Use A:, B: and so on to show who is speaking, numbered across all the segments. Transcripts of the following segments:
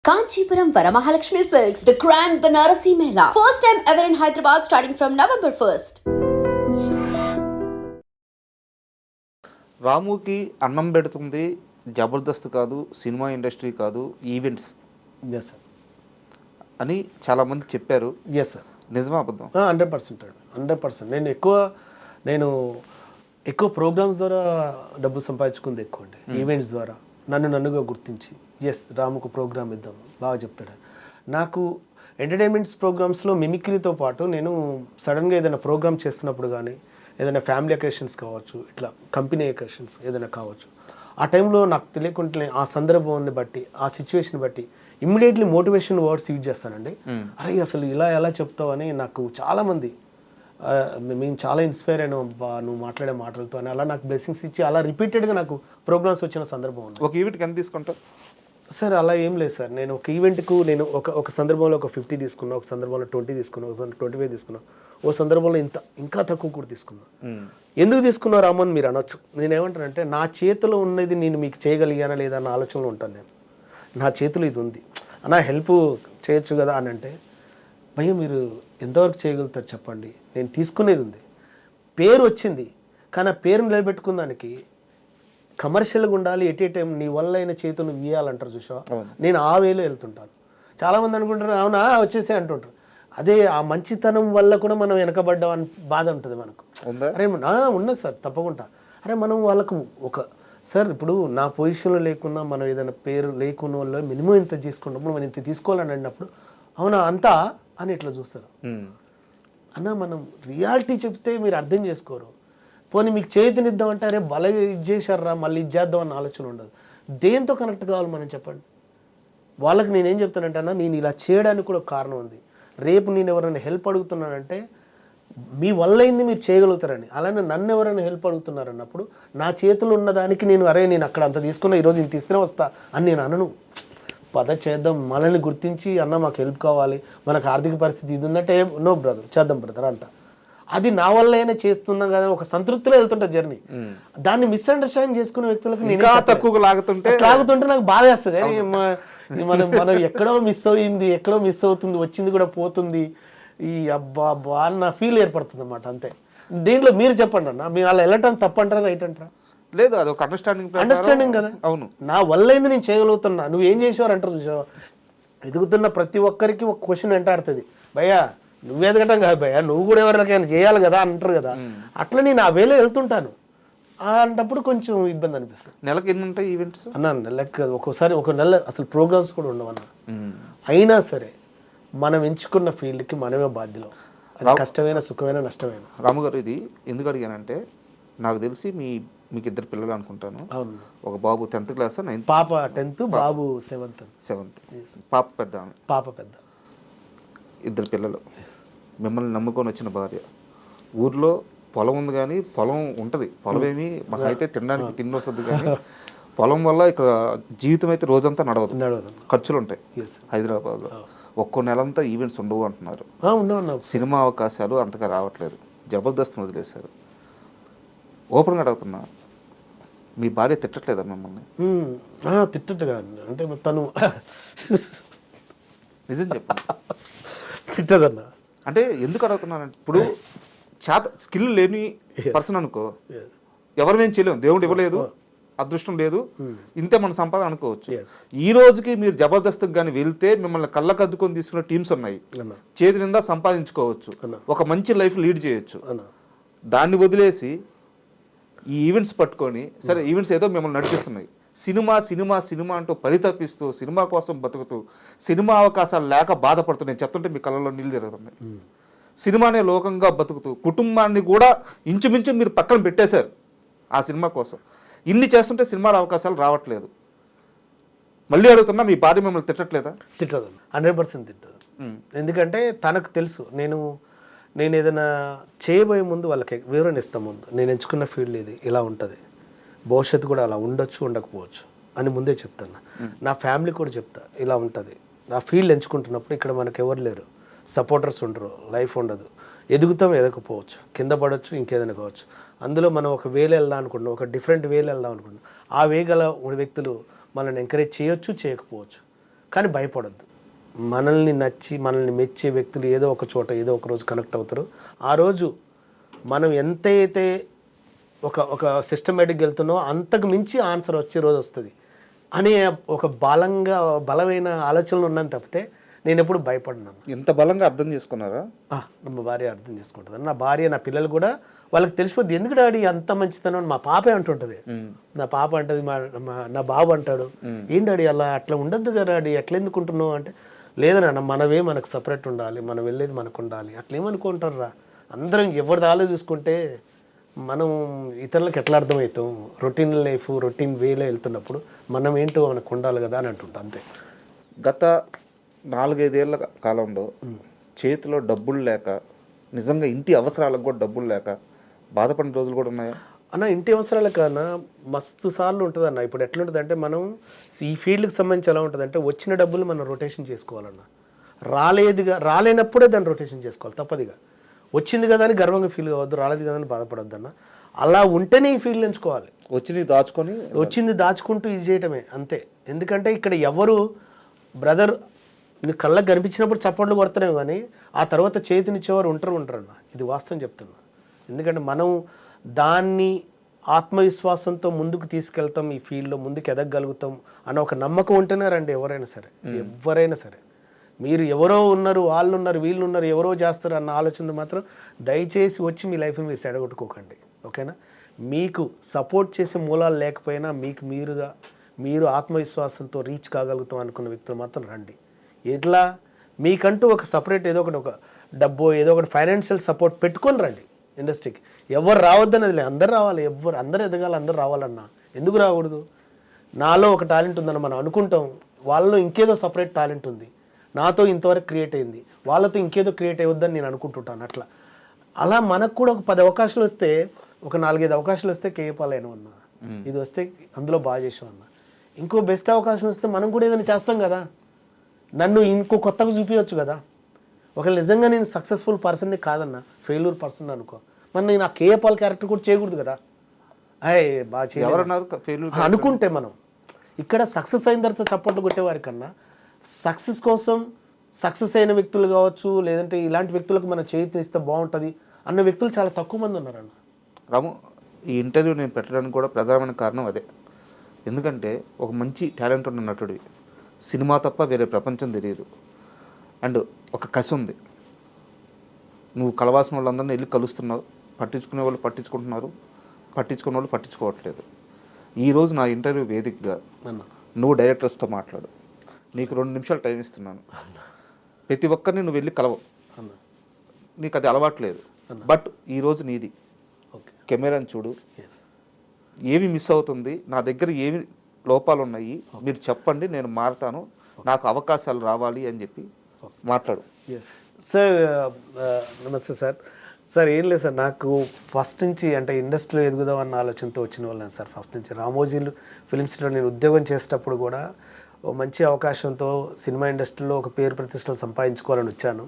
A: Kanchipuram Varamahalakshmi Silks, the Grand Banarasi Mela. First time ever in Hyderabad starting from November 1st.
B: రాముకి అన్నం పెడుతుంది జబర్దస్త్ కాదు, cinema industry కాదు, events
C: yes sir
B: అని చాలామంది చెప్పారు.
C: ఎస్ సార్
B: నిజమా అబద్ధం?
C: 100% 100%. నేను ఎక్కువ ప్రోగ్రామ్స్ ద్వారా డబ్బు సంపాదించుకుంది ఎక్కువ అండి. ఈవెంట్స్ ద్వారా నన్నుగా గుర్తించి ఎస్ రాముకు ప్రోగ్రామ్ ఇద్దాం బాగా చెప్తాడు. నాకు ఎంటర్టైన్మెంట్స్ ప్రోగ్రామ్స్లో మిమిక్రీతో పాటు నేను సడన్గా ఏదైనా ప్రోగ్రామ్ చేస్తున్నప్పుడు కానీ ఏదైనా ఫ్యామిలీ అకేషన్స్ కావచ్చు, ఇట్లా కంపెనీ అకేషన్స్ ఏదైనా కావచ్చు, ఆ టైంలో నాకు తెలియకుండానే ఆ సందర్భాన్ని బట్టి ఆ సిచ్యువేషన్ బట్టి ఇమ్మీడియట్లీ మోటివేషన్ వర్డ్స్ యూజ్ చేస్తానండి. అరే అసలు ఇలా ఎలా చెప్తావు అని నాకు చాలామంది మేము చాలా ఇన్స్పైర్ అయినా నువ్వు మాట్లాడే మాటలతో అని అలా నాకు బ్లెస్సింగ్స్ ఇచ్చి అలా రిపీటెడ్గా నాకు ప్రోగ్రామ్స్ వచ్చిన సందర్భం ఉంది.
B: ఒక ఈవెంట్కి ఎంత తీసుకుంటావు
C: సార్? అలా ఏం లేదు సార్. నేను ఒక ఈవెంట్కు నేను ఒక సందర్భంలో ఒక 50 తీసుకున్నా, ఒక సందర్భంలో 20 తీసుకున్నా, ఒక సందర్భంలో 25 తీసుకున్నా, ఓ సందర్భంలో ఇంకా తక్కువ కూడా తీసుకున్నా. ఎందుకు తీసుకున్నా రామన్ మీరు అనొచ్చు. నేనేమంటానంటే నా చేతిలో ఉన్నది నేను మీకు చేయగలిగానా లేదా అన్న ఆలోచనలో ఉంటాను. నేను నా చేతిలో ఇది ఉంది అన్న హెల్ప్ చేయొచ్చు కదా అని అంటే, భయ్య మీరు ఎంతవరకు చేయగలుగుతారు చెప్పండి, నేను తీసుకునేది ఉంది. పేరు వచ్చింది కానీ ఆ పేరు నిలబెట్టుకున్న దానికి కమర్షియల్గా ఉండాలి. ఎట్ ఏ టైం నీ వల్ల అయిన చేతులు నువ్వు ఇవ్వాలంటారు చూసావా, నేను ఆ వేలో వెళ్తుంటాను. చాలామంది అనుకుంటారు అవునా వచ్చేసే అంటుంటారు. అదే ఆ మంచితనం వల్ల కూడా మనం వెనకబడ్డాం అని బాధ ఉంటుంది మనకు. అరే ఉన్నది సార్ తప్పకుండా. అరే మనం వాళ్ళకు సార్ ఇప్పుడు నా పొజిషన్లో లేకున్నా మనం ఏదైనా పేరు లేకున్న వాళ్ళు మినిమం ఇంత తీసుకుంటాము, మనం ఇంత తీసుకోవాలని అన్నప్పుడు అవునా అంతా అని ఇట్లా చూస్తారు. అన్న మనం రియాలిటీ చెప్తే మీరు అర్థం చేసుకోరు. పోనీ మీకు చేతినిద్దామంటే అరే బల ఇది చేశారా మళ్ళీ ఇది చేద్దాం అన్న ఆలోచన ఉండదు. దేంతో కనెక్ట్ కావాలి మనం చెప్పండి. వాళ్ళకి నేనేం చెప్తానంటే అన్న నేను ఇలా చేయడానికి కూడా ఒక కారణం ఉంది. రేపు నేను ఎవరైనా హెల్ప్ అడుగుతున్నానంటే మీ వల్ల అయింది మీరు చేయగలుగుతారని. అలానే నన్ను ఎవరైనా హెల్ప్ అడుగుతున్నారన్నప్పుడు నా చేతులు ఉన్నదానికి నేను నేను అక్కడ అంత తీసుకున్నా ఈరోజు ఇంత ఇస్తేనే వస్తా అని నేను అనను. పద చేద్దాం, మనల్ని గుర్తించి అన్న మాకు హెల్ప్ కావాలి, మనకు ఆర్థిక పరిస్థితి ఇది ఉందంటే నో బ్రదర్ చేద్దాం బ్రదర్ అంట. అది నా వల్ల అయినా చేస్తున్నాం కదా ఒక సంతృప్తిలో వెళ్తుంటా జర్నీ. దాన్ని మిస్అండర్స్టాండింగ్ చేసుకునే వ్యక్తులకు
B: తక్కువ లాగుతుంటే
C: నాకు బాధ వేస్తుంది. మనం ఎక్కడో మిస్ అవుతుంది, వచ్చింది కూడా పోతుంది, ఈ అబ్బా అని నా ఫీల్ ఏర్పడుతుంది అన్నమాట. అంతే. దీంట్లో మీరు చెప్పండి అన్న, మీరు అలా వెళ్ళటం తప్పంటారా రైట్ అంటారా?
B: లేదు, అది ఒక అండర్స్టాండింగ్
C: కదా.
B: అవును,
C: నా వల్ల అయింది నేను చేయగలుగుతున్నా, నువ్వు ఏం చేసేవారు అంటారు చూసావా. ఎదుగుతున్న ప్రతి ఒక్కరికి ఒక క్వశ్చన్ వెంటాడుతుంది, భయ్యా నువ్వు ఎదగటం కాదు భయ్యా నువ్వు కూడా ఎవరికైనా చేయాలి కదా అంటారు కదా. అట్లా నేను ఆ వేలో వెళ్తుంటాను. అంటప్పుడు కొంచెం ఇబ్బంది అనిపిస్తుంది.
B: నెలకు ఎన్ని ఉంటాయి ఈవెంట్స్
C: అన్న? నెలకు ఒక్కోసారి ఒక నెల అసలు ప్రోగ్రామ్స్ కూడా ఉండవన్న. అయినా సరే మనం ఎంచుకున్న ఫీల్డ్కి మనమే బాధ్యులు. అది కష్టమైన సుఖమైన నష్టమైన.
B: రాము గారు ఇది ఎందుకు అడిగానంటే నాకు తెలిసి మీకు ఇద్దరు పిల్లలు అనుకుంటాను.
C: అవును.
B: ఒక బాబు 10th క్లాస్, 9th,
C: పాప 10th, బాబు 7th.
B: పాప పెద్ద,
C: పాప పెద్ద.
B: ఇద్దరు పిల్లలు, మిమ్మల్ని నమ్ముకొని వచ్చిన భార్య. ఊర్లో పొలం ఉంది కానీ పొలం ఉంటుంది, పొలం ఏమి మాకు అయితే తినడానికి తిండి వస్తుంది కానీ పొలం వల్ల ఇక్కడ జీవితం అయితే రోజంతా నడవదు, ఖర్చులు ఉంటాయి. హైదరాబాద్లో ఒక్కో నెలంతా ఈవెంట్స్ ఉండవు అంటున్నారు. సినిమా అవకాశాలు అంతగా రావట్లేదు, జబర్దస్త్ వదిలేశారు. ఓపెన్గా అడుగుతున్నా, మీ భార్య తిట్టట్లేదా మిమ్మల్ని?
C: తిట్టట్టుగా అంటే తను
B: నిజం చెప్పండి.
C: తిట్టదన్నా
B: అంటే ఎందుకు అడుగుతున్నానంటే ఇప్పుడు స్కిల్ లేని పర్సన్ అనుకో, ఎవరిమేం చేయలేము, దేవుడు ఇవ్వలేదు, అదృష్టం లేదు, ఇంతే మన సంపాదన అనుకోవచ్చు. ఈ రోజుకి మీరు జబర్దస్త్కి కానీ వెళ్తే మిమ్మల్ని కళ్ళకద్దుకొని తీసుకునే టీమ్స్ ఉన్నాయి, చేతి నిందా సంపాదించుకోవచ్చు, ఒక మంచి లైఫ్ లీడ్ చేయొచ్చు. దాన్ని వదిలేసి ఈ ఈవెంట్స్ పట్టుకొని సరే ఈవెంట్స్ ఏదో మిమ్మల్ని నడిపిస్తున్నాయి, సినిమా సినిమా సినిమా అంటూ పరితపిస్తూ సినిమా కోసం బతుకుతూ సినిమా అవకాశాలు లేక బాధపడుతున్నాయి చెప్తుంటే మీ కళ్ళలో నీళ్ళు తిరుగుతున్నాయి. సినిమానే లోకంగా బతుకుతూ కుటుంబాన్ని కూడా ఇంచుమించు మీరు పక్కన పెట్టేశారు ఆ సినిమా కోసం. ఇన్ని చేస్తుంటే సినిమాల అవకాశాలు రావట్లేదు. మళ్ళీ అడుగుతున్నా, మీ భార్య మిమ్మల్ని తిట్టట్లేదా?
C: తిట్టదు, 100% తిట్టదు. ఎందుకంటే తనకు తెలుసు నేను ఏదైనా చేయబోయే ముందు వాళ్ళకి వివరణ ఇస్తాను. ముందు నేను ఎంచుకున్న ఫీల్డ్ ఇది ఇలా ఉంటుంది, భవిష్యత్తు కూడా అలా ఉండొచ్చు ఉండకపోవచ్చు అని ముందే చెప్తాను. నా ఫ్యామిలీ కూడా చెప్తా ఇలా ఉంటుంది. ఆ ఫీల్డ్ ఎంచుకుంటున్నప్పుడు ఇక్కడ మనకు ఎవరు లేరు, సపోర్టర్స్ ఉండరు, లైఫ్ ఉండదు, ఎదుగుతాం ఎదగకపోవచ్చు, కింద పడవచ్చు, ఇంకేదైనా కావచ్చు. అందులో మనం ఒక వేలు వెళ్దాం అనుకుంటున్నాం, ఒక డిఫరెంట్ వేలు వెళ్దాం అనుకుంటున్నాం. ఆ వే గల వ్యక్తులు మనల్ని ఎంకరేజ్ చేయొచ్చు చేయకపోవచ్చు. కానీ భయపడొద్దు. మనల్ని నచ్చి మనల్ని మెచ్చే వ్యక్తులు ఏదో ఒక చోట ఏదో ఒక రోజు కనెక్ట్ అవుతారు. ఆ రోజు మనం ఎంతైతే ఒక సిస్టమేటిక్గా వెళ్తున్నామో అంతకు మించి ఆన్సర్ వచ్చే రోజు వస్తుంది అనే ఒక బలమైన ఆలోచనలు ఉన్నాను తప్పితే నేను ఎప్పుడు భయపడినాను.
B: ఎంత బలంగా అర్థం చేసుకున్నారా?
C: మా భార్య అర్థం చేసుకుంటుంది. నా భార్య నా పిల్లలు కూడా వాళ్ళకి తెలిసిపోద్ది, ఎందుకు డాడీ అంత మంచితనం మా పాపే అంటుంటుంది. నా పాప అంటది, నా బాబు అంటాడు, ఏం డాడీ అట్లా ఉండద్దు కదా డాడీ, ఎట్లా ఎందుకుంటున్నావు అంటే, లేదన్నా మనమే మనకు సపరేట్ ఉండాలి, మనం వెళ్ళేది మనకు ఉండాలి, అట్లా ఏమనుకుంటారా, అందరం ఎవరిది ఆలో చూసుకుంటే మనం ఇతరులకు ఎట్లా అర్థమవుతాం, రొటీన్ లైఫ్ రొటీన్ వేలో వెళ్తున్నప్పుడు మనం ఏంటో మనకు ఉండాలి కదా అని అంటుంటా అంతే.
B: గత 4-5 ఏళ్ల కాలంలో చేతిలో డబ్బులు లేక, నిజంగా ఇంటి అవసరాలకు కూడా డబ్బులు లేక బాధపడిన రోజులు కూడా ఉన్నాయా
C: అన్న? ఇంటి అవసరాల కన్నా మస్తు సార్లు ఉంటుంది అన్న. ఇప్పుడు ఎట్లుంటుంది అంటే, మనం ఈ ఫీల్డ్కి సంబంధించి ఎలా ఉంటుంది అంటే, వచ్చిన డబ్బులు మనం రొటేషన్ చేసుకోవాలన్న, రాలేనప్పుడే దాన్ని రొటేషన్ చేసుకోవాలి తప్పదిగా. వచ్చింది కదా అని గర్వంగా ఫీల్ కావద్దు, రాలేదు కదా అని బాధపడద్దు అన్న. అలా ఉంటేనే ఈ ఫీల్డ్ ఎంచుకోవాలి. వచ్చింది దాచుకుంటూ ఇది చేయటమే అంతే. ఎందుకంటే ఇక్కడ ఎవరు బ్రదర్ నీ కళ్ళకు కనిపించినప్పుడు చప్పట్లు కొడతారేమో కానీ ఆ తర్వాత చేతినిచ్చేవారు ఉంటారన్న. ఇది వాస్తవం చెప్తున్నా. ఎందుకంటే మనం దాన్ని ఆత్మవిశ్వాసంతో ముందుకు తీసుకెళ్తాం, ఈ ఫీల్డ్లో ముందుకు ఎదగగలుగుతాం అన్న ఒక నమ్మకం ఉంటేనే రండి ఎవరైనా సరే. మీరు ఎవరో ఉన్నారు, వాళ్ళు ఉన్నారు, వీళ్ళు ఉన్నారు, ఎవరో చేస్తారు అన్న ఆలోచన మాత్రం దయచేసి వచ్చి మీ లైఫ్ని మీరు చెడగొట్టుకోకండి, ఓకేనా? మీకు సపోర్ట్ చేసే మూలాలు లేకపోయినా మీరు ఆత్మవిశ్వాసంతో రీచ్ కాగలుగుతాం అనుకున్న వ్యక్తులు మాత్రం రండి. ఎట్లా మీకంటూ ఒక సపరేట్ ఏదో ఒక డబ్బు ఏదో ఒకటి ఫైనాన్షియల్ సపోర్ట్ పెట్టుకొని రండి ఇండస్ట్రీకి. ఎవరు రావద్దనేది లేదు, అందరు రావాలి, అందరు ఎదగాలి, అందరు రావాలన్నా. ఎందుకు రాకూడదు? నాలో ఒక టాలెంట్ ఉందని మనం అనుకుంటాం, వాళ్ళలో ఇంకేదో సపరేట్ టాలెంట్ ఉంది, నాతో ఇంతవరకు క్రియేట్ అయింది, వాళ్ళతో ఇంకేదో క్రియేట్ అయ్యొద్దని నేను అనుకుంటుంటాను. అలా మనకు కూడా ఒక 10 అవకాశాలు వస్తే, ఒక 4-5 అవకాశాలు వస్తే కేయపాలేను అన్న, ఇది వస్తే అందులో బాగా చేసాం అన్న, ఇంకో బెస్ట్ అవకాశం వస్తే మనం కూడా ఏదైనా చేస్తాం కదా, నన్ను ఇంకో కొత్తగా చూపించవచ్చు కదా. ఒకవేళ నిజంగా నేను సక్సెస్ఫుల్ పర్సన్ని కాదన్నా, ఫెయిల్యూర్ పర్సన్ అనుకో, మరి నేను ఆ కేఏపాల్ క్యారెక్టర్ కూడా చేయకూడదు కదా. బాగా చేయాలన్నారు అనుకుంటే మనం ఇక్కడ సక్సెస్ అయిన తర్వాత చప్పట్లు కొట్టేవారి కన్నా సక్సెస్ కోసం సక్సెస్ అయిన వ్యక్తులు కావచ్చు, లేదంటే ఇలాంటి వ్యక్తులకు మనం చేతినిస్తే బాగుంటుంది అన్న వ్యక్తులు చాలా తక్కువ మంది ఉన్నారన్న.
B: రాము, ఈ ఇంటర్వ్యూ నేను పెట్టడానికి కూడా ప్రధానమైన కారణం అదే. ఎందుకంటే ఒక మంచి టాలెంట్ ఉన్న నటుడివి, సినిమా తప్ప వేరే ప్రపంచం తెలియదు, అండ్ ఒక కసి ఉంది. నువ్వు కలవాల్సిన వాళ్ళందరినీ వెళ్ళి కలుస్తున్నావు, పట్టించుకునే వాళ్ళు పట్టించుకుంటున్నారు, పట్టించుకునే వాళ్ళు పట్టించుకోవట్లేదు. ఈరోజు నా ఇంటర్వ్యూ వేదికగా నువ్వు డైరెక్టర్స్తో మాట్లాడు, నీకు 2 నిమిషాలు టైం ఇస్తున్నాను. ప్రతి ఒక్కరిని నువ్వు వెళ్ళి కలవు, నీకు అది అలవాట్లేదు, బట్ ఈరోజు నీది. కెమెరాని చూడు, ఏమి మిస్ అవుతుంది, నా దగ్గర ఏమి లోపాలు ఉన్నాయి, మీరు చెప్పండి, నేను మారుతాను, నాకు అవకాశాలు రావాలి అని చెప్పి మాట్లాడు.
C: సార్ నమస్తే సార్. ఏం లేదు సార్, నాకు ఫస్ట్ నుంచి అంటే ఇండస్ట్రీలో ఎదుగుదాం అన్న ఆలోచనతో వచ్చిన వాళ్ళని సార్. ఫస్ట్ నుంచి రామోజీలు ఫిలిమ్స్లో నేను ఉద్యోగం చేసేటప్పుడు కూడా మంచి అవకాశంతో సినిమా ఇండస్ట్రీలో ఒక పేరు ప్రతిష్టలు సంపాదించుకోవాలని వచ్చాను.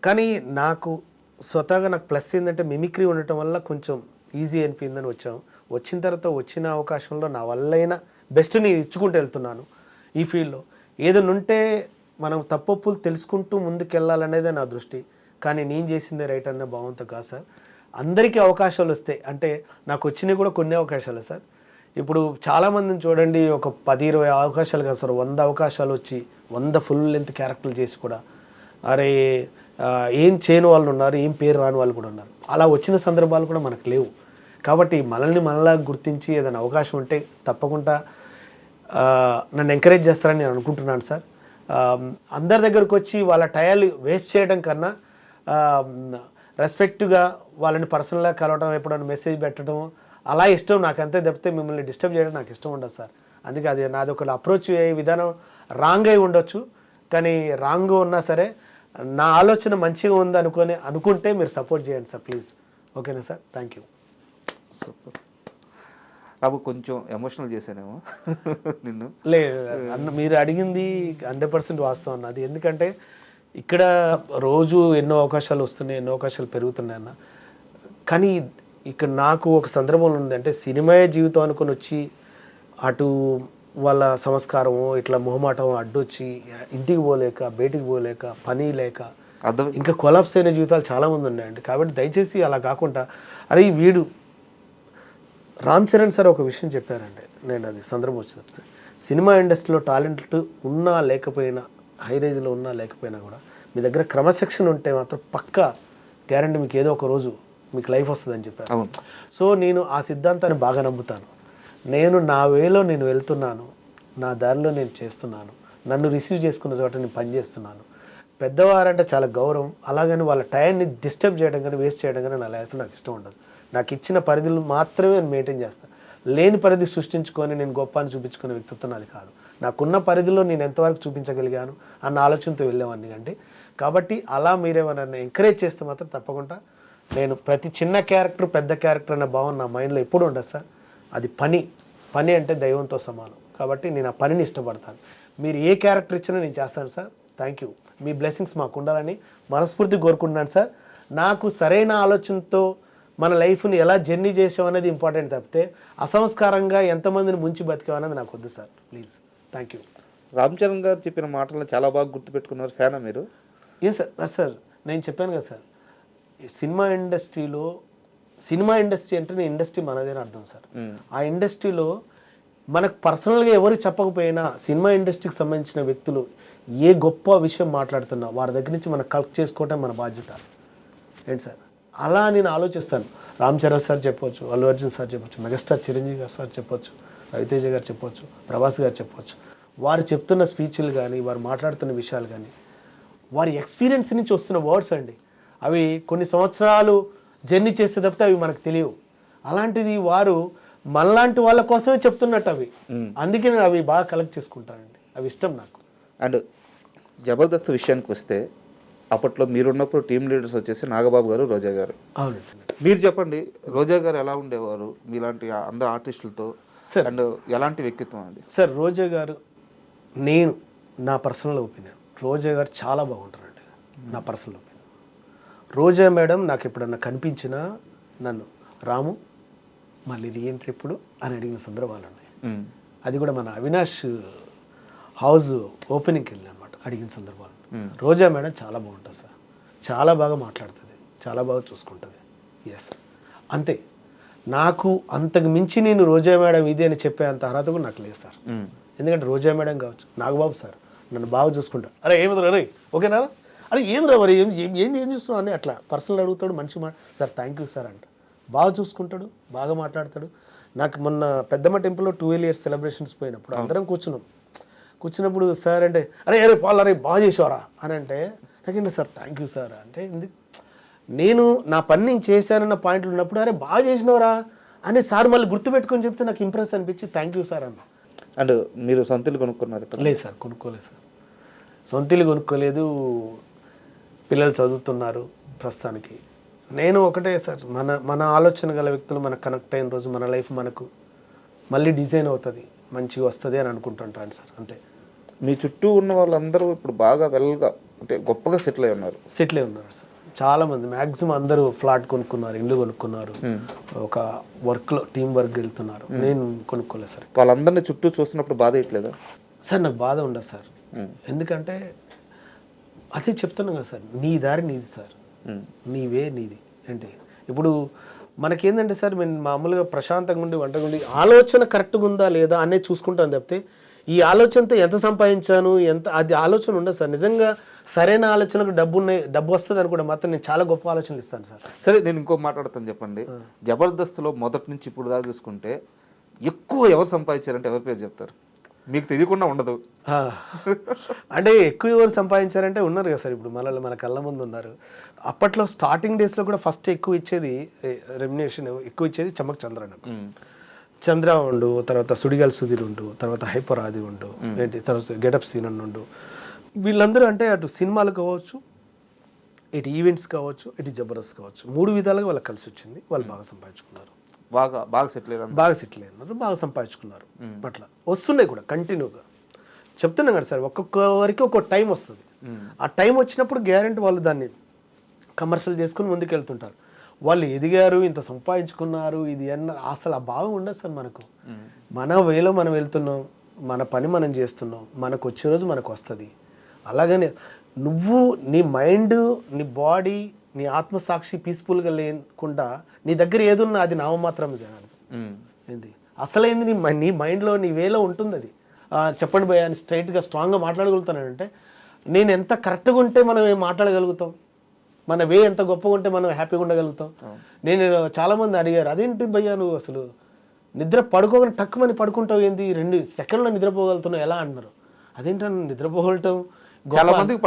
C: కానీ నాకు స్వతహాగా నాకు ప్లస్ ఏంటంటే మిమిక్రీ ఉండటం వల్ల కొంచెం ఈజీ అనిపించిందని వచ్చాము. వచ్చిన తర్వాత వచ్చిన అవకాశంలో నా వల్లైనా బెస్ట్ నేను ఇచ్చుకుంటూ వెళ్తున్నాను ఈ ఫీల్డ్లో. ఏదైనా ఉంటే మనం తప్పొప్పులు తెలుసుకుంటూ ముందుకెళ్ళాలనేదే నా దృష్టి. కానీ నేను చేసిందే రైట్ అనే భావంతో కాదు సార్. అందరికీ అవకాశాలు వస్తాయి అంటే నాకు వచ్చినవి కూడా కొన్ని అవకాశాలు సార్. ఇప్పుడు చాలామందిని చూడండి, ఒక 10-20 అవకాశాలు కాదు సార్, 100 అవకాశాలు వచ్చి 100 ఫుల్ లెంత్ క్యారెక్టర్లు చేసి కూడా అరే ఏం చేయని వాళ్ళు ఉన్నారు, ఏం పేరు రాని వాళ్ళు కూడా ఉన్నారు. అలా వచ్చిన సందర్భాలు కూడా మనకు లేవు. కాబట్టి మనలా గుర్తించి ఏదైనా అవకాశం ఉంటే తప్పకుండా నన్ను ఎంకరేజ్ చేస్తారని నేను అనుకుంటున్నాను సార్. అందరి దగ్గరకు వచ్చి వాళ్ళ టైల్ వేస్ట్ చేయడం కన్నా రెస్పెక్ట్గా వాళ్ళని పర్సనల్గా కలవడం, ఎప్పుడైనా మెసేజ్ పెట్టడం అలా ఇష్టం నాకు. అంతే తప్పితే మిమ్మల్ని డిస్టర్బ్ చేయడం నాకు ఇష్టం ఉండదు సార్. అందుకే అది నాది ఒక అప్రోచ్ అయ్యే విధానం రాంగ్ అయి ఉండొచ్చు, కానీ రాంగ్ ఉన్నా సరే నా ఆలోచన మంచిగా ఉంది అనుకుంటే మీరు సపోర్ట్ చేయండి సార్ ప్లీజ్. ఓకేనా సార్? Thank you.
B: సూపర్. అప్పుడు కొంచెం ఎమోషనల్ చేశానేమో నిన్ను.
C: లేదు, మీరు అడిగింది 100% వాస్తవం అన్న. అది ఎందుకంటే ఇక్కడ రోజు ఎన్నో అవకాశాలు వస్తున్నాయి, ఎన్నో అవకాశాలు పెరుగుతున్నాయి అన్న. కానీ ఇక్కడ నాకు ఒక సందర్భంలో ఉంది అంటే సినిమా జీవితం అనుకొని వచ్చి అటు వాళ్ళ సంస్కారము ఇట్లా మొహమాటం అడ్డొచ్చి ఇంటికి పోలేక బయటికి పోలేక పని లేక
B: అర్థం
C: ఇంకా కొలాప్స్ అయిన జీవితాలు చాలామంది ఉన్నాయండి. కాబట్టి దయచేసి అలా కాకుండా అరే వీడు రామ్ చరణ్ సార్ ఒక విషయం చెప్పారండి, నేను అది సందర్భం వచ్చింది. సినిమా ఇండస్ట్రీలో టాలెంట్ ఉన్నా లేకపోయినా, హై రేంజ్లో ఉన్నా లేకపోయినా కూడా మీ దగ్గర క్రమశిక్షణ ఉంటే మాత్రం పక్కా గ్యారంటీ మీకు ఏదో ఒక రోజు మీకు లైఫ్ వస్తుందని చెప్పారు. సో నేను ఆ సిద్ధాంతాన్ని బాగా నమ్ముతాను. నేను నా వేలో నేను వెళ్తున్నాను, నా దారిలో నేను చేస్తున్నాను, నన్ను రిసీవ్ చేసుకున్న చోట నేను పనిచేస్తున్నాను. పెద్దవారంటే చాలా గౌరవం, అలాగని వాళ్ళ టైంని డిస్టర్బ్ చేయడం కానీ వేస్ట్ చేయడం కానీ నా లైఫ్లో నాకు ఇష్టం ఉండదు. నాకు ఇచ్చిన పరిధులు మాత్రమే నేను మెయింటైన్ చేస్తాను. లేని పరిధి సృష్టించుకొని నేను గొప్ప అని చూపించుకునే వ్యక్తిత్వం అది కాదు. నాకున్న పరిధిలో నేను ఎంతవరకు చూపించగలిగాను అన్న ఆలోచనతో వెళ్ళేవాడిని అండి. కాబట్టి అలా మీరేమైనా ఎంకరేజ్ చేస్తే మాత్రం తప్పకుండా నేను ప్రతి చిన్న క్యారెక్టర్ పెద్ద క్యారెక్టర్ అనే భావన నా మైండ్లో ఎప్పుడు ఉండదు సార్. అది పని అంటే దైవంతో సమానం. కాబట్టి నేను ఆ పనిని ఇష్టపడతాను. మీరు ఏ క్యారెక్టర్ ఇచ్చినా నేను చేస్తాను sir. Thank you. Me blessings మాకు ఉండాలని మనస్ఫూర్తి కోరుకుంటున్నాను సార్. నాకు సరైన ఆలోచనతో మన లైఫ్ని ఎలా జర్నీ చేసామనేది ఇంపార్టెంట్ తప్పితే అసంస్కారంగా ఎంతమందిని ముంచి బతికామనేది నాకు వద్దు sir. Please. Thank you.
B: Ram Charan గారు చెప్పిన మాటలను చాలా బాగా గుర్తుపెట్టుకున్నారు. ఫ్యానా మీరు?
C: ఏ సార్ సార్ నేను చెప్పాను కదా సార్, సినిమా ఇండస్ట్రీ అంటే ఇండస్ట్రీ మనదేని అర్థం సార్. ఆ ఇండస్ట్రీలో మనకు పర్సనల్గా ఎవరు చెప్పకపోయినా సినిమా ఇండస్ట్రీకి సంబంధించిన వ్యక్తులు ఏ గొప్ప విషయం మాట్లాడుతున్నా వారి దగ్గర నుంచి మనం కలెక్ట్ చేసుకోవటం మన బాధ్యత ఏంటి సార్. అలా నేను ఆలోచిస్తాను. రామ్ చరణ్ సార్ చెప్పొచ్చు, అల్లు అర్జున్ సార్ చెప్పొచ్చు, మెగాస్టార్ చిరంజీవి గారు సార్ చెప్పొచ్చు, రవితేజ గారు చెప్పొచ్చు, ప్రభాస్ గారు చెప్పొచ్చు. వారు చెప్తున్న స్పీచ్లు కానీ వారు మాట్లాడుతున్న విషయాలు కానీ వారి ఎక్స్పీరియన్స్ నుంచి వస్తున్న వర్డ్స్ అండి. అవి కొన్ని సంవత్సరాలు జర్నీ చేస్తే తప్పితే అవి మనకు తెలియవు. అలాంటిది వారు మనలాంటి వాళ్ళ కోసమే చెప్తున్నట్టు అవి. అందుకే నేను అవి బాగా కలెక్ట్ చేసుకుంటానండి. అవి ఇష్టం నాకు.
B: అండ్ జబర్దస్త్ విషయానికి వస్తే అప్పట్లో మీరున్నప్పుడు టీం లీడర్స్ వచ్చేసి నాగబాబు గారు, రోజా గారు.
C: అవునండి.
B: మీరు చెప్పండి, రోజా గారు ఎలా ఉండేవారు మీలాంటి అందరు ఆర్టిస్టులతో?
C: సార్
B: అండ్ ఎలాంటి వ్యక్తిత్వం అది?
C: సార్ రోజా గారు, నేను నా పర్సనల్ ఒపీనియన్, రోజా గారు చాలా బాగుంటారండి. నా పర్సనల్ ఒపీనియన్. రోజా మేడం నాకు ఎప్పుడన్నా కనిపించినా నన్ను రాము మళ్ళీ రీఎంట్రీ ఎప్పుడు అని అడిగిన సందర్భాలు ఉన్నాయి. అది కూడా మన అవినాష్ హౌస్ ఓపెనింగ్కి వెళ్ళి అనమాట అడిగిన సందర్భాలు. రోజా మేడం చాలా బాగుంటుంది సార్. చాలా బాగా మాట్లాడుతుంది, చాలా బాగా చూసుకుంటుంది. ఎస్, అంతే. నాకు అంతకు మించి నేను రోజా మేడం ఇది అని చెప్పే అంత అర్హత కూడా నాకు లేదు సార్. ఎందుకంటే రోజా మేడం కావచ్చు, నాగబాబు సార్ నన్ను బాగా చూసుకుంటా. అరే ఏమిద్రా రే, ఓకేనా, అరే ఏంద్రా మరి ఏం చూస్తున్నావు అని అట్లా పర్సనల్ అడుగుతాడు. మనిషి సార్ థ్యాంక్ యూ సార్ అంట. బాగా చూసుకుంటాడు, బాగా మాట్లాడతాడు. నాకు మొన్న పెద్దమ్మ టెంపుల్లో 12 years సెలబ్రేషన్స్ పోయినప్పుడు అందరం కూర్చున్నప్పుడు సార్ అంటే అరే పాల్ అరే బాగా చేసేవారా అని అంటే నాకేంటి సార్ థ్యాంక్ యూ సార్ అంటే నేను నా పని నేను చేశానన్న పాయింట్లు ఉన్నప్పుడు అరే బాగా చేసినవరా అని సార్ మళ్ళీ గుర్తుపెట్టుకొని చెప్తే నాకు ఇంప్రెస్ అనిపించి థ్యాంక్ యూ సార్ అన్న.
B: అండ్ మీరు సొంతలు కొనుక్కున్నారు?
C: లేదు సార్, కొనుక్కోలేదు సార్. సొంతలు కొనుక్కోలేదు. పిల్లలు చదువుతున్నారు ప్రస్తుతానికి. నేను ఒకటే సార్, మన ఆలోచన గల వ్యక్తులు మనకు కనెక్ట్ అయిన రోజు మన లైఫ్ మనకు మళ్ళీ డిజైన్ అవుతుంది, మంచిగా వస్తుంది అని అనుకుంటుంటాను సార్. అంతే.
B: మీ చుట్టూ ఉన్న వాళ్ళందరూ ఇప్పుడు బాగా వెల్గా అంటే గొప్పగా సెటిల్ అయి ఉన్నారు
C: సార్. చాలామంది మ్యాక్సిమం అందరూ ఫ్లాట్ కొనుక్కున్నారు, ఇల్లు కొనుక్కున్నారు, ఒక వర్క్లో టీం వర్క్ వెళ్తున్నారు. నేను కొనుక్కోలేదు సార్.
B: వాళ్ళందరినీ చుట్టూ చూస్తున్నప్పుడు బాధ ఇట్లేదా
C: సార్? నాకు బాధ ఉండదు సార్. ఎందుకంటే అదే చెప్తున్నాను కదా సార్, నీ దారి నీది సార్, నీవే నీది. అంటే ఇప్పుడు మనకేంటంటే సార్, మేము మామూలుగా ప్రశాంతంగా ఉండి వంటగా ఉండి ఆలోచన కరెక్ట్గా ఉందా లేదా అనేది చూసుకుంటాను తప్పితే ఈ ఆలోచనతో ఎంత సంపాదించాను అది ఆలోచన ఉండదు సార్. నిజంగా సరైన ఆలోచనకు డబ్బు వస్తుంది అనుకుంటే మాత్రం నేను చాలా గొప్ప ఆలోచనలు ఇస్తాను సార్.
B: సరే, నేను ఇంకో మాట్లాడతాను. చెప్పండి, జబర్దస్త్లో మొదటి నుంచి ఇప్పుడు దాకా చూసుకుంటే ఎక్కువ ఎవరు సంపాదించారంటే ఎవరి పేరు చెప్తారు? మీకు తెలియకుండా ఉండదు.
C: అంటే ఎక్కువ ఎవరు సంపాదించారంటే ఉన్నారు కదా సార్, ఇప్పుడు మన కళ్ళ ముందు ఉన్నారు. అప్పట్లో స్టార్టింగ్ డేస్లో కూడా ఫస్ట్ ఎక్కువ ఇచ్చేది రెమ్యునేషన్ ఎక్కువ ఇచ్చేది చమక్ చంద్ర ఉండు, తర్వాత సుడిగాల్ సుధీర్ ఉండు, తర్వాత హైపర్ ఆది ఉండు, ఏంటి తర్వాత గెటప్ సీన్ ఉండు. వీళ్ళందరూ అంటే అటు సినిమాలు కావచ్చు, ఇటు ఈవెంట్స్ కావచ్చు, ఇటు జబర్దస్త్ కావచ్చు, 3 విధాలుగా వాళ్ళకి కలిసి వచ్చింది. వాళ్ళు బాగా సంపాదించుకున్నారు, బాగా సెటిల్ అయినారు, బాగా సంపాదించుకున్నారు. అట్లా వస్తున్నాయి కూడా కంటిన్యూగా. చెప్తున్నాం కదా సార్, ఒక్కొక్కరికి ఒక్కొక్క టైం వస్తుంది. ఆ టైం వచ్చినప్పుడు గ్యారెంటీ వాళ్ళు దాన్ని కమర్షియల్ చేసుకుని ముందుకు వెళ్తుంటారు. వాళ్ళు ఎదిగారు, ఇంత సంపాదించుకున్నారు, ఇది అన్న అసలు ఆ భావం ఉండదు సార్ మనకు. మన వేలో మనం వెళ్తున్నాం, మన పని మనం చేస్తున్నాం, మనకు వచ్చే రోజు మనకు వస్తుంది. అలాగని నువ్వు నీ మైండ్, నీ బాడీ, నీ ఆత్మసాక్షి పీస్ఫుల్గా లేకుండా నీ దగ్గర ఏదున్నా అది నామమాత్రం జనాలు. ఏంది అసలైంది నీ మైండ్లో, నీ వేలో ఉంటుంది అది. చెప్పండి భయ్యా అని స్ట్రైట్గా స్ట్రాంగ్గా మాట్లాడగలుగుతానంటే, నేను ఎంత కరెక్ట్గా ఉంటే మనం ఏం మాట్లాడగలుగుతాం, మన వే ఎంత గొప్పగా ఉంటే మనం హ్యాపీగా ఉండగలుగుతాం. నేను చాలామంది అడిగారు, అదేంటి భయ్యా నువ్వు అసలు నిద్ర పడుకోగానే టక్కుమని పడుకుంటావు, ఏంది 2 సెకండ్లో నిద్రపోగలుగుతున్నావు ఎలా అంటున్నారు. అదేంటన్నా నిద్రపోగలటం
B: చాలా మందికి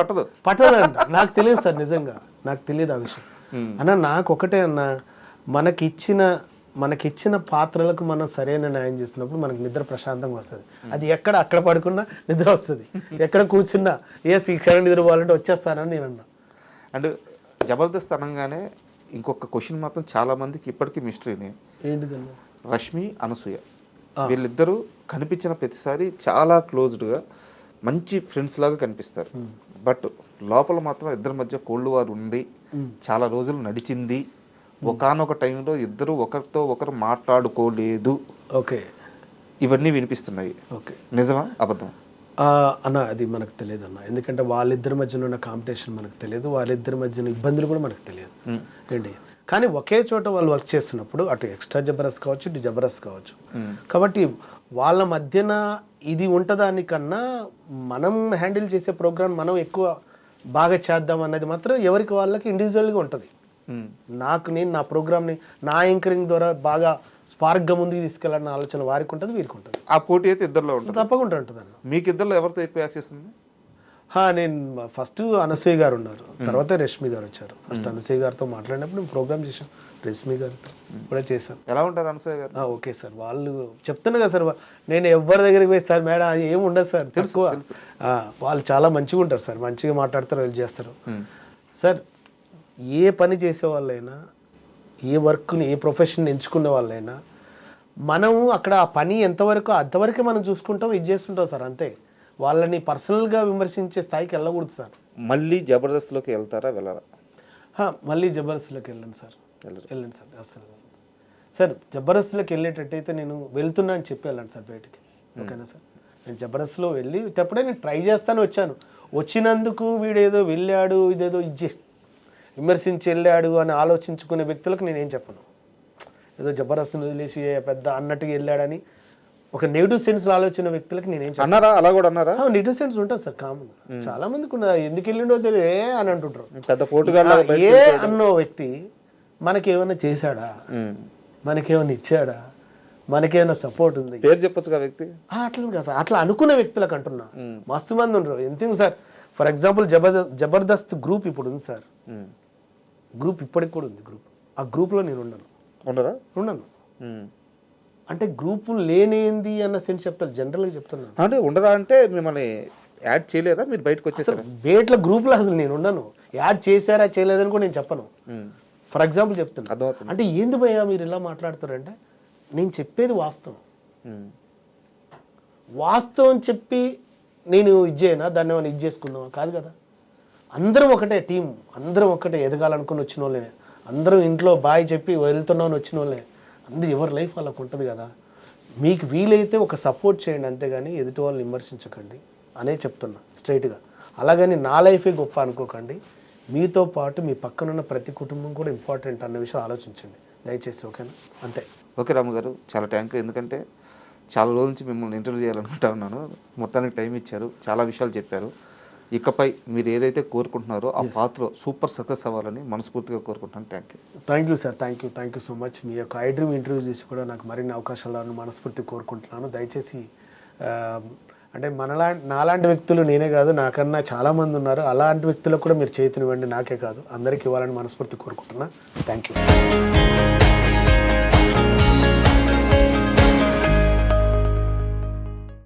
C: పట్టదంట. నాకు తెలియదు సార్, నిజంగా నాకు తెలియదు ఆ విషయం. అన్న నాకు ఒకటే అన్న, మనకిచ్చిన పాత్రలకు మనం సరైన న్యాయం చేస్తున్నప్పుడు మనకు నిద్ర ప్రశాంతంగా వస్తుంది. అది అక్కడ పడుకున్నా నిద్ర వస్తుంది, ఎక్కడ కూర్చున్నా ఈ క్షణం నిద్రపోవాలంటే వచ్చేస్తానని నేను అన్నా.
B: అండ్ జబర్దస్త్ అనగానే ఇంకొక క్వశ్చన్ మాత్రం చాలా మందికి ఇప్పటికీ మిస్టరీనే.
C: ఏంటిదన్నా?
B: రష్మి, అనసూయ వీళ్ళిద్దరూ కనిపించిన ప్రతిసారి చాలా క్లోజ్డ్గా మంచి ఫ్రెండ్స్ లాగా కనిపిస్తారు. బట్ లోపల మాత్రం ఇద్దరి మధ్య కోల్డ్ వార్ ఉంది, చాలా రోజులు నడిచింది. ఒకానొక టైంలో ఇద్దరు ఒకరితో ఒకరు మాట్లాడుకోలేదు.
C: ఓకే,
B: ఇవన్నీ వినిపిస్తున్నాయి.
C: ఓకే,
B: నిజమా అబద్ధం?
C: అన్న అది మనకు తెలియదు అన్న, ఎందుకంటే వాళ్ళిద్దరి మధ్యన ఉన్న కాంపిటీషన్ మనకు తెలియదు, వాళ్ళిద్దరి మధ్యన ఇబ్బందులు కూడా మనకు తెలియదు ఏంటి. కానీ ఒకే చోట వాళ్ళు వర్క్ చేస్తున్నప్పుడు అటు ఎక్స్ట్రా జబర్దస్త్ కావచ్చు, ఇటు జబర్దస్త్ కావచ్చు, కాబట్టి వాళ్ళ మధ్యన ఇది ఉంటుందానికన్నా మనం హ్యాండిల్ చేసే ప్రోగ్రామ్ మనం ఎక్కువ బాగా చేద్దాం అన్నది మాత్రం ఎవరికి వాళ్ళకి ఇండివిజువల్గా ఉంటుంది. నేను నా ప్రోగ్రామ్ని నా యాంకరింగ్ ద్వారా బాగా స్పార్క్గా ముందుకు తీసుకెళ్ళాలన్న ఆలోచన వారికి ఉంటుంది, వీరికి ఉంటుంది.
B: ఆ పోటీ అయితే ఇద్దరిలో ఉంటుంది,
C: తప్పకుండా ఉంటుంది అన్న.
B: మీకు ఇద్దరిలో ఎవరితో ఎక్కువ యాక్సెస్ ఉంది?
C: నేను ఫస్ట్ అనసూయ గారు ఉన్నారు, తర్వాత రష్మి గారు వచ్చారు. ఫస్ట్ అనసూయ గారితో మాట్లాడినప్పుడు నేను ప్రోగ్రామ్ చేశాను, రష్మి గారితో కూడా చేశాను.
B: ఎలా ఉంటారు అనసూయ గారు?
C: ఓకే సార్, వాళ్ళు చెప్తున్నా కదా సార్, నేను ఎవరి దగ్గరికి పోయి సార్ మేడం అది ఏమి ఉండదు సార్, తక్కువ. వాళ్ళు చాలా మంచిగా ఉంటారు సార్, మంచిగా మాట్లాడతారు, వెళ్ళి చేస్తారు సార్. ఏ పని చేసే వాళ్ళైనా, ఏ వర్క్ని, ఏ ప్రొఫెషన్ ఎంచుకునే వాళ్ళైనా మనం అక్కడ ఆ పని ఎంతవరకు అంతవరకే మనం చూసుకుంటాం, ఇది చేస్తుంటాం సార్, అంతే. వాళ్ళని పర్సనల్గా విమర్శించే స్థాయికి వెళ్ళకూడదు సార్.
B: మళ్ళీ జబర్దస్త్లోకి వెళ్తారా, వెళ్ళరా?
C: మళ్ళీ జబర్దస్త్లోకి వెళ్ళండి సార్, వెళ్ళండి సార్. అసలు సార్ జబర్దస్త్లోకి వెళ్ళేటట్టయితే నేను వెళ్తున్నా అని చెప్పి వెళ్ళండి సార్ బయటికి, ఓకేనా సార్? నేను జబర్దస్త్లో వెళ్ళేటప్పుడే నేను ట్రై చేస్తాను, వచ్చాను. వచ్చినందుకు వీడేదో వెళ్ళాడు, ఇదేదో విమర్శించి వెళ్ళాడు అని ఆలోచించుకునే వ్యక్తులకు నేనేం చెప్పను. ఏదో జబర్దస్త్ని వదిలేసి పెద్ద అన్నట్టుగా వెళ్ళాడని ఒక నెగిటివ్ సెన్స్ ఆలోచన వ్యక్తులకు నేనేం
B: అన్నారా? అలా కూడా అన్నారా?
C: నెగిటివ్ సెన్స్ ఉంటుంది సార్, కామన్. చాలా మందికి ఉన్నది, ఎందుకు వెళ్ళిండో తెలియదు అని అంటుంటారు.
B: పెద్ద పోటుగా
C: ఏ అన్నో వ్యక్తి మనకేమైనా చేశాడా, మనకేమైనా ఇచ్చాడా, మనకేమైనా సపోర్ట్ ఉంది,
B: పేరు చెప్పొచ్చు వ్యక్తి
C: అట్లా కదా సార్. అట్లా అనుకునే వ్యక్తులకు అంటున్నా, మస్తు మంది ఉండరు. ఎందుకు sir, for example Jabardasth group ఇప్పుడు ఉంది సార్, గ్రూప్ ఇప్పటికి కూడా ఉంది గ్రూప్. ఆ గ్రూప్లో నేను ఉండను. అంటే గ్రూపు లేనేంది అన్న సెన్స్ చెప్తారు, జనరల్గా చెప్తున్నాను.
B: అంటే ఉండరా అంటే మిమ్మల్ని యాడ్ చేయలేరా, మీరు బయటకు వచ్చేసారు
C: బేట్ల గ్రూప్లో అసలు నేను ఉండను. యాడ్ చేశారా చేయలేదని కూడా నేను చెప్పను. ఫర్ ఎగ్జాంపుల్ చెప్తాను, అంటే ఏంది భయ్యా మీరు ఇలా మాట్లాడుతారంటే, నేను చెప్పేది వాస్తవం చెప్పి నేను ఇచ్చేయనా, దాన్ని ఏమైనా చేసుకుందామా? కాదు కదా. అందరం ఒకటే టీం, అందరం ఒకటే ఎదగాలనుకుని వచ్చిన వాళ్ళే, అందరం ఇంట్లో బాయ్ చెప్పి వెళ్తున్నామని వచ్చిన వాళ్ళే. అందరూ ఎవరి లైఫ్ వాళ్ళకు ఉంటుంది కదా. మీకు వీలైతే ఒక సపోర్ట్ చేయండి, అంతేగాని ఎదుటి వాళ్ళని విమర్శించకండి అనే చెప్తున్నా స్ట్రైట్గా. అలాగని నా లైఫే గొప్ప అనుకోకండి, మీతో పాటు మీ పక్కనున్న ప్రతి కుటుంబం కూడా ఇంపార్టెంట్ అన్న విషయం ఆలోచించండి దయచేసి, ఓకేనా? అంతే.
B: ఓకే రాము గారు, చాలా థ్యాంక్ యూ. ఎందుకంటే చాలా రోజుల నుంచి మిమ్మల్ని ఇంటర్వ్యూ చేయాలనుకుంటా ఉన్నాను, మొత్తానికి టైం ఇచ్చారు, చాలా విషయాలు చెప్పారు. ఇకపై మీరు ఏదైతే కోరుకుంటున్నారో ఆ పాత్ర సూపర్ సక్సెస్ అవ్వాలని మనస్ఫూర్తిగా కోరుకుంటున్నాను. Thank you sir, thank you so much. మీ యొక్క ఐ డ్రీమ్ ఇంటర్వ్యూ చేసి కూడా నాకు మరిన్ని అవకాశాలను మనస్ఫూర్తిగా కోరుకుంటున్నాను. దయచేసి అంటే నాలాంటి వ్యక్తులు నేనే కాదు, నాకన్నా చాలామంది ఉన్నారు, అలాంటి వ్యక్తులకు కూడా మీరు చేతినివ్వండి, నాకే కాదు అందరికీ ఇవ్వాలని మనస్ఫూర్తిగా కోరుకుంటున్నా. Thank you.